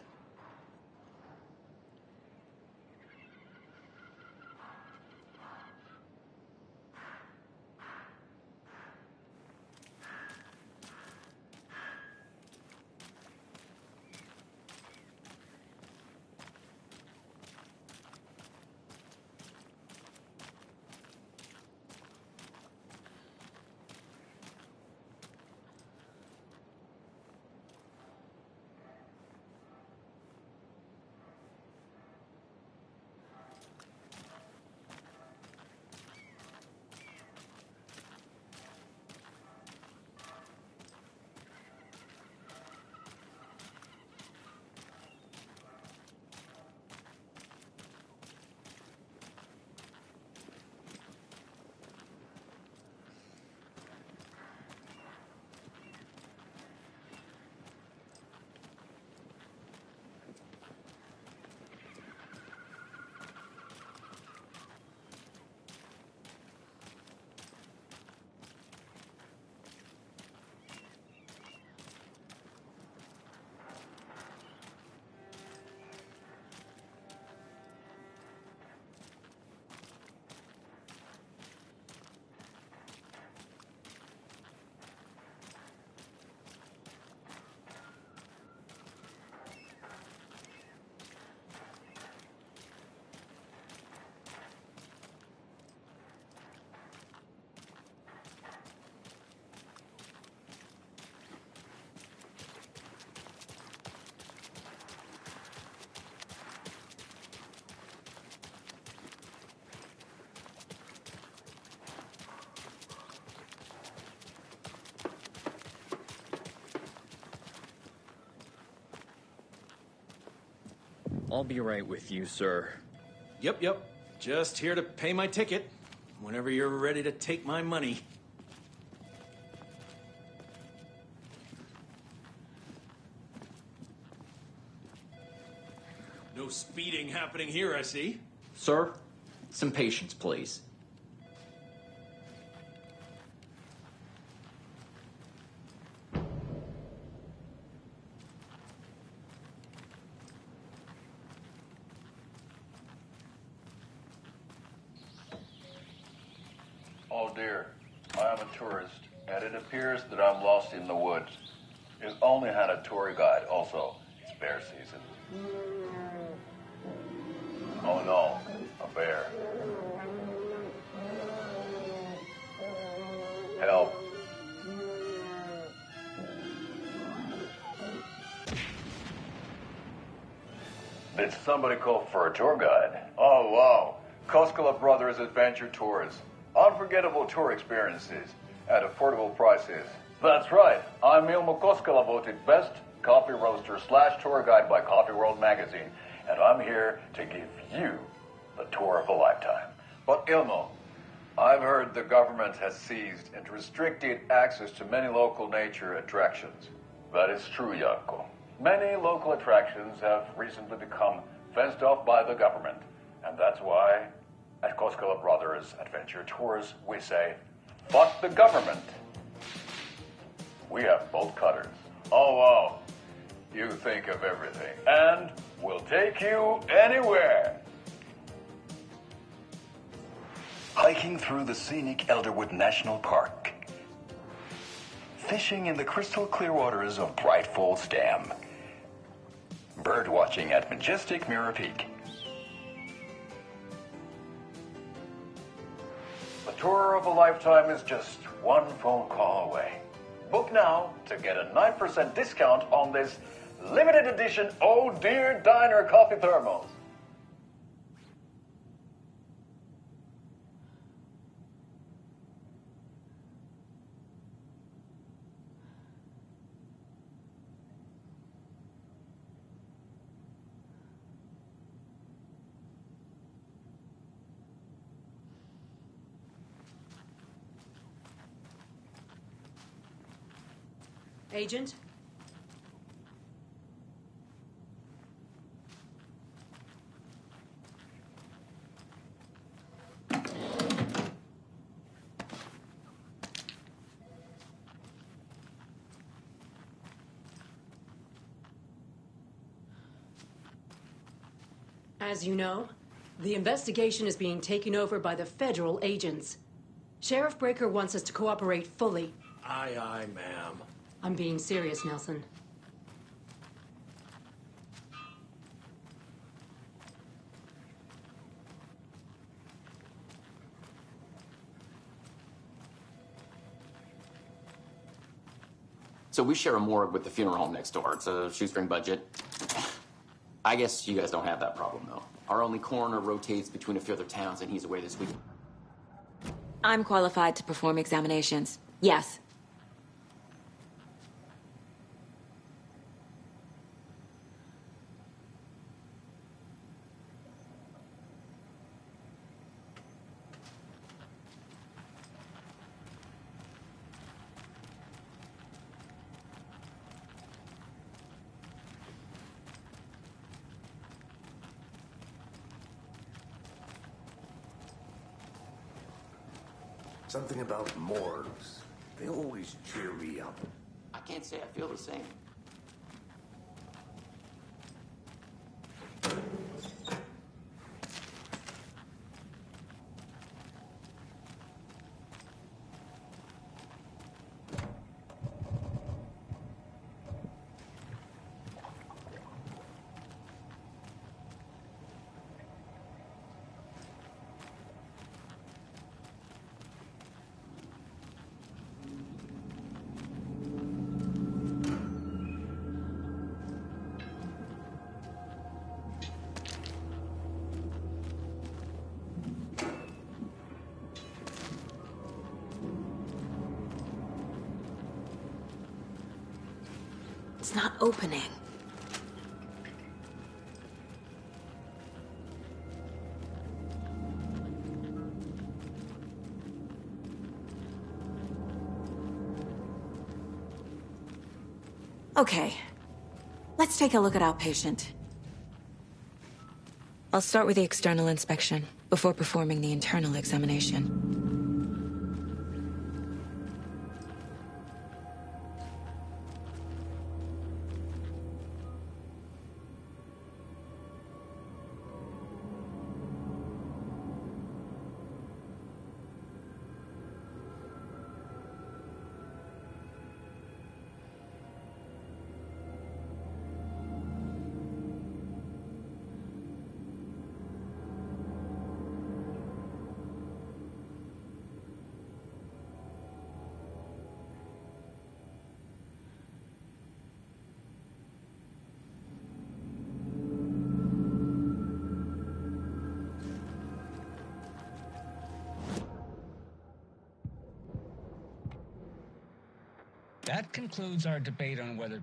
I'll be right with you, sir. Yep. Just here to pay my ticket. Whenever you're ready to take my money. No speeding happening here, I see. Sir, some patience, please. Oh dear, I am a tourist, and it appears that I'm lost in the woods. You only had a tour guide, also. It's bear season. Oh no, a bear. Help. Did somebody call for a tour guide? Oh wow, Koskela Brothers Adventure Tours. Unforgettable tour experiences at affordable prices. That's right. I'm Ilmo Koskela, voted best coffee roaster / tour guide by Coffee World magazine, and I'm here to give you the tour of a lifetime. But Ilmo, I've heard the government has seized and restricted access to many local nature attractions. That is true, Jaakko. Many local attractions have recently become fenced off by the government, and that's why at Koskela Brothers Adventure Tours, we say, fuck the government. We have bolt cutters. Oh, wow. You think of everything. And we'll take you anywhere. Hiking through the scenic Elderwood National Park. Fishing in the crystal clear waters of Bright Falls Dam. Bird watching at majestic Mirror Peak. The tour of a lifetime is just one phone call away. Book now to get a 9% discount on this limited edition Oh Dear Diner coffee thermos. Agent? As you know, the investigation is being taken over by the federal agents. Sheriff Breaker wants us to cooperate fully. Aye, aye, ma'am. I'm being serious, Nelson. So we share a morgue with the funeral home next door. It's a shoestring budget. I guess you guys don't have that problem, though. Our only coroner rotates between a few other towns, and he's away this week. I'm qualified to perform examinations. Yes. Something about morgues. They always cheer me up. I can't say I feel the same. It's not opening. Okay. Let's take a look at our patient. I'll start with the external inspection before performing the internal examination. That concludes our debate on whether...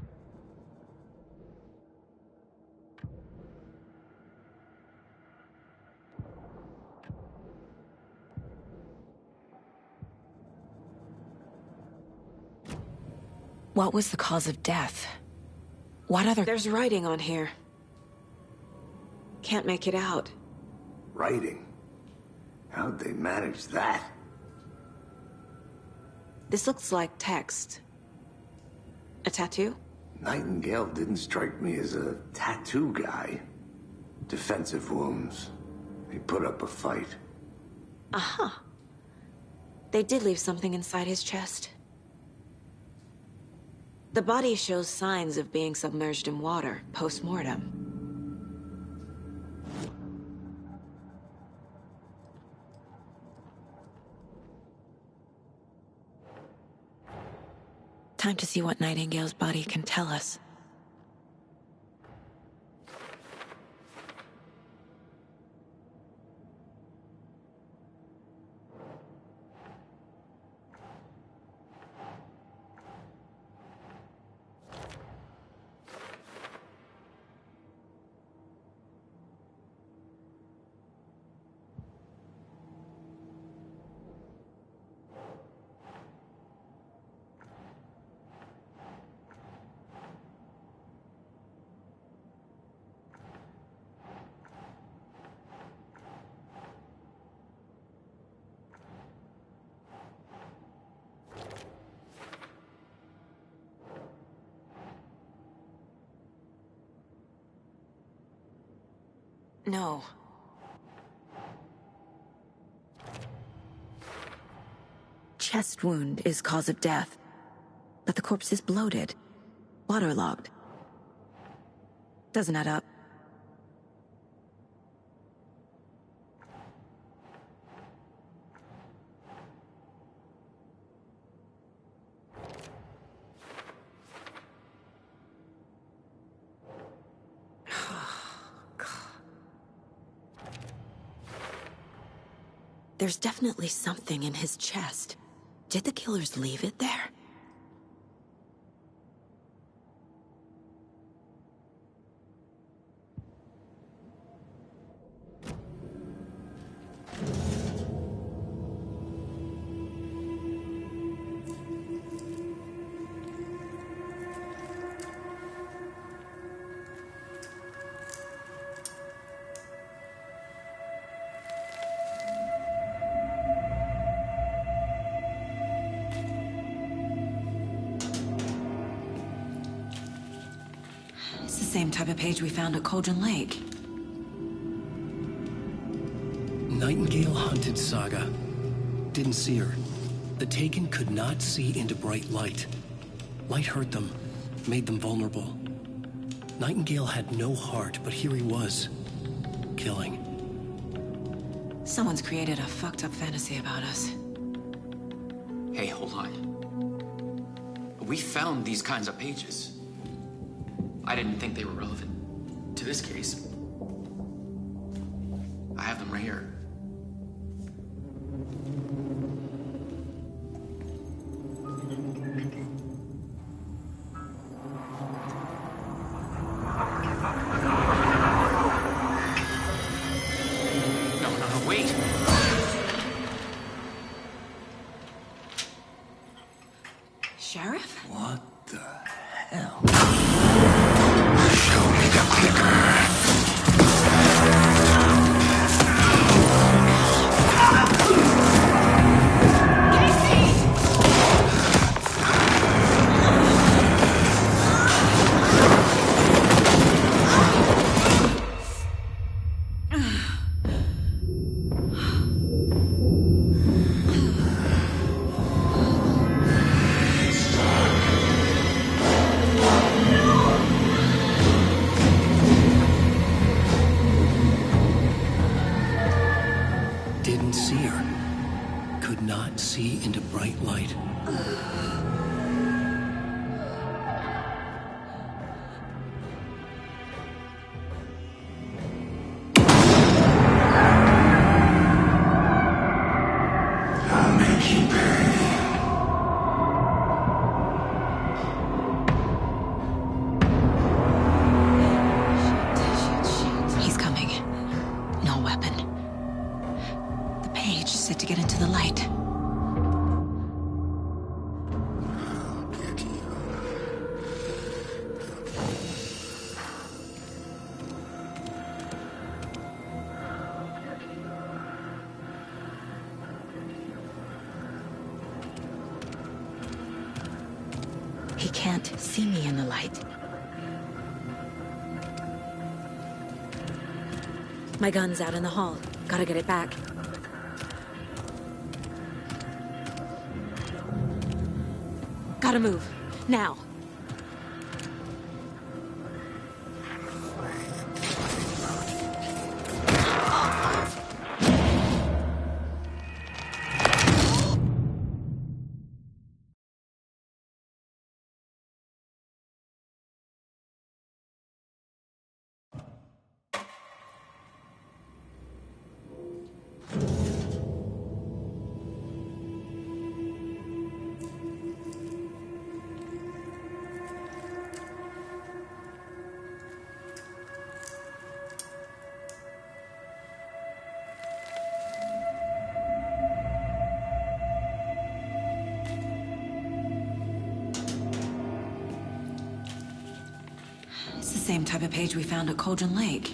What was the cause of death? What other... There's writing on here. Can't make it out. Writing? How'd they manage that? This looks like text. A tattoo? Nightingale didn't strike me as a tattoo guy. Defensive wounds. He put up a fight. Aha. They did leave something inside his chest. The body shows signs of being submerged in water, post-mortem. Time to see what Nightingale's body can tell us. No. Chest wound is cause of death. But the corpse is bloated. Waterlogged. Doesn't add up. There's definitely something in his chest. Did the killers leave it there? Same type of page we found at Cauldron Lake. Nightingale hunted Saga. Didn't see her. The Taken could not see into bright light. Light hurt them, made them vulnerable. Nightingale had no heart, but here he was, killing. Someone's created a fucked up fantasy about us. Hey, hold on. We found these kinds of pages. I didn't think they were relevant to this case. I have them right here. No, wait! Sheriff? What the hell? Show me the clicker. Didn't see her. Could not see into bright light. I'll make you pay. He's coming. No weapon. The page set to get into the light. He can't see me in the light. My gun's out in the hall. Gotta get it back. Gotta move. Now. It's the same type of page we found at Cauldron Lake.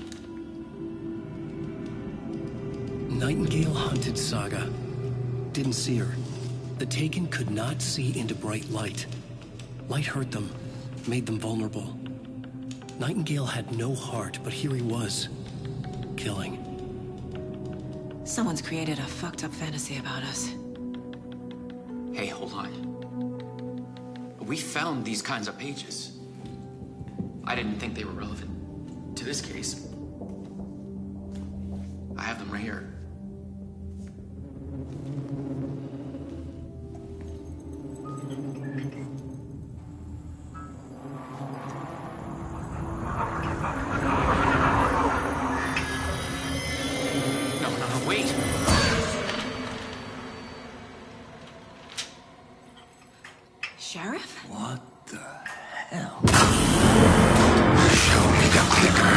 Nightingale hunted Saga. Didn't see her. The Taken could not see into bright light. Light hurt them, made them vulnerable. Nightingale had no heart, but here he was, killing. killing. Someone's created a fucked up fantasy about us. Hey, hold on. We found these kinds of pages. I didn't think they were relevant to this case. I have them right here. No, wait. Sheriff? What the hell? Show me the clicker.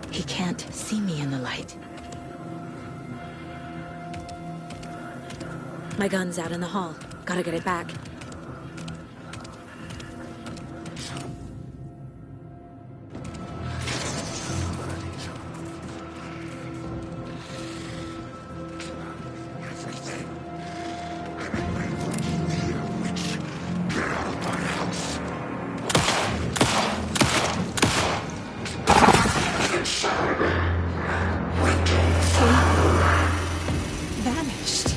He can't see me in the light. My gun's out in the hall. Gotta get it back. Vanished.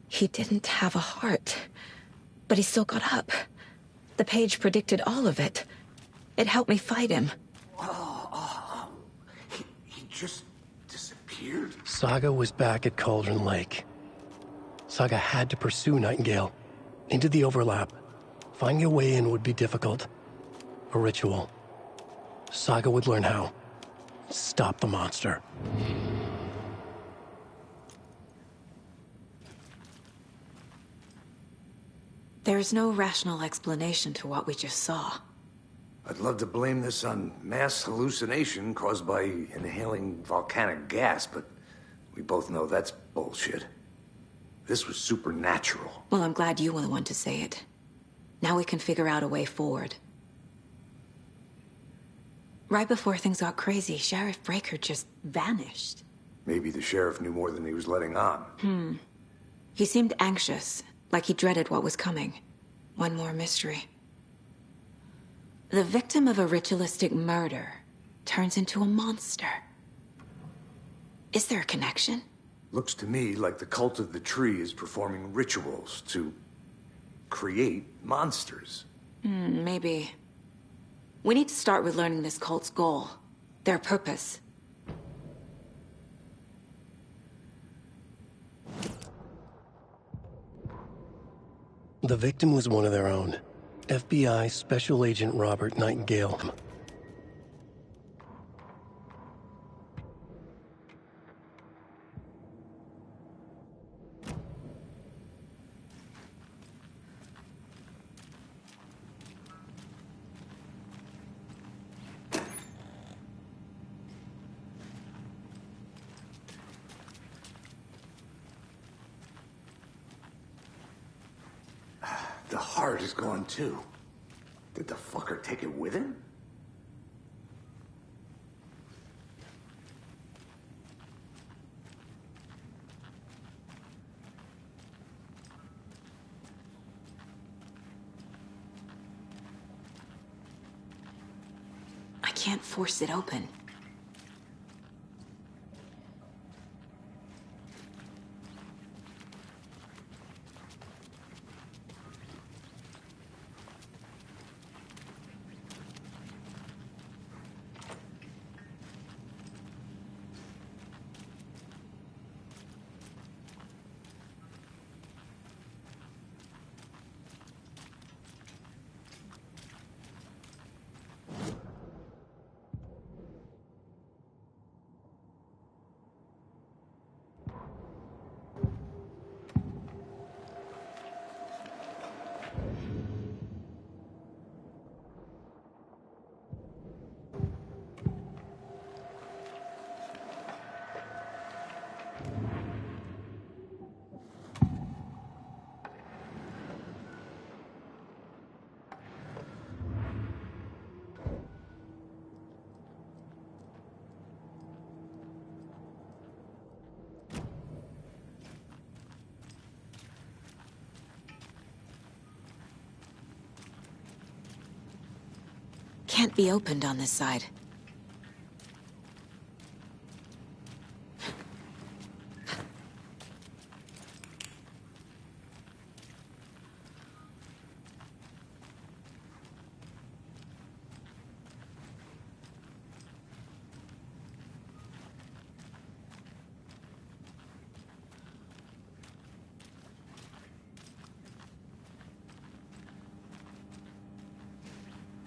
He didn't have a heart, but he still got up. The page predicted all of it. It helped me fight him. He just disappeared? Saga was back at Cauldron Lake. Saga had to pursue Nightingale into the overlap. Finding a way in would be difficult. A ritual. Saga would learn how. Stop the monster. There's no rational explanation to what we just saw. I'd love to blame this on mass hallucination caused by inhaling volcanic gas, but we both know that's bullshit. This was supernatural. Well, I'm glad you were the one to say it. Now we can figure out a way forward. Right before things got crazy, Sheriff Breaker just vanished. Maybe the sheriff knew more than he was letting on. He seemed anxious, like he dreaded what was coming. One more mystery. The victim of a ritualistic murder turns into a monster. Is there a connection? Looks to me like the cult of the tree is performing rituals to create monsters. Maybe. We need to start with learning this cult's goal, their purpose. The victim was one of their own. FBI Special Agent Robert Nightingale. The heart is gone too. Did the fucker take it with him? I can't force it open. Can't be opened on this side.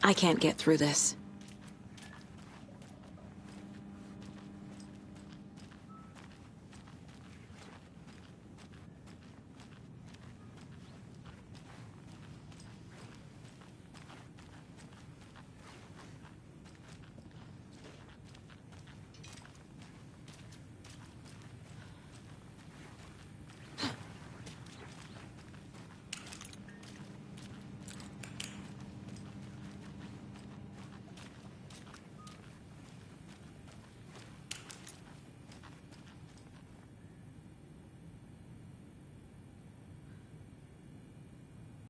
I can't get through this.